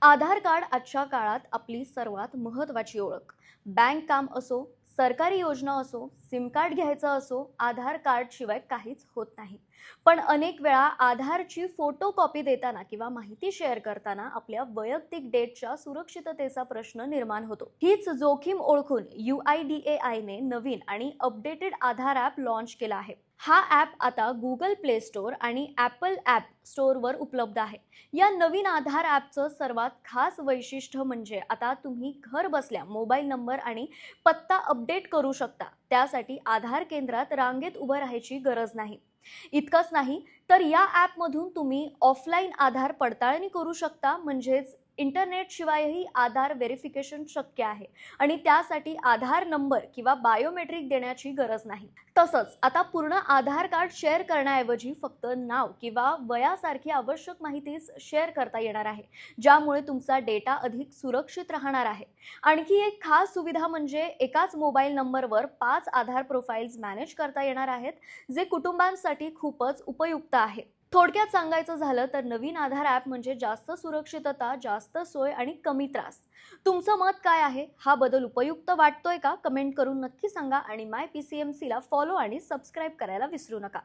आधार card आजच्या काळात आपली सर्वात महत्त्वाची ओळख. बँक काम असो, सरकारी योजना असो, सिम कार्ड घ्यायचं असो, आधार कार्ड शिवाय काहीच होत नाही. पण अनेक वेळा आधारची फोटो कॉपी देताना किंवा माहिती शेअर करताना आपल्या वैयक्तिक डेटच्या सुरक्षिततेचा प्रश्न निर्माण होतो. हीच जोखीम ओळखून UIDAI ने नवीन आणि अपडेटेड आधार ॲप लॉन्च केला आहे. हा ॲप आता गुगल प्ले स्टोअर आणि ॲपल ॲप स्टोअरवर उपलब्ध आहे. या नवीन आधार ॲपचं सर्वात खास वैशिष्ट्य म्हणजे आता तुम्ही घर बसल्या मोबाईल नंबर आणि पत्ता अपडेट करू शकता. त्यासाठी आधार केंद्रात रांगेत उभं राहायची गरज नाही. इतकंच नाही तर या ॲपमधून तुम्ही ऑफलाईन आधार पडताळणी करू शकता, म्हणजेच इंटरनेट शिवायही आधार व्हेरिफिकेशन शक्य आहे आणि त्यासाठी आधार नंबर किंवा बायोमेट्रिक देण्याची गरज नाही. तसंच आता पूर्ण आधार कार्ड शेअर करण्याऐवजी फक्त नाव किंवा वयासारखी आवश्यक माहितीच शेअर करता येणार आहे, ज्यामुळे तुमचा डेटा अधिक सुरक्षित राहणार आहे. आणखी एक खास सुविधा म्हणजे एकाच मोबाईल नंबरवर 5 आधार प्रोफाइल्स मॅनेज करता येणार आहेत, जे कुटुंबांसाठी खूपच उपयुक्त आहे. थोडक्यात सांगायचं झालं तर नवीन आधार ॲप म्हणजे जास्त सुरक्षितता, जास्त सोय आणि कमी त्रास. तुमचं मत काय आहे? हा बदल उपयुक्त वाटतोय का? कमेंट करून नक्की सांगा आणि माय PCMC ला फॉलो आणि सबस्क्राईब करायला विसरू नका.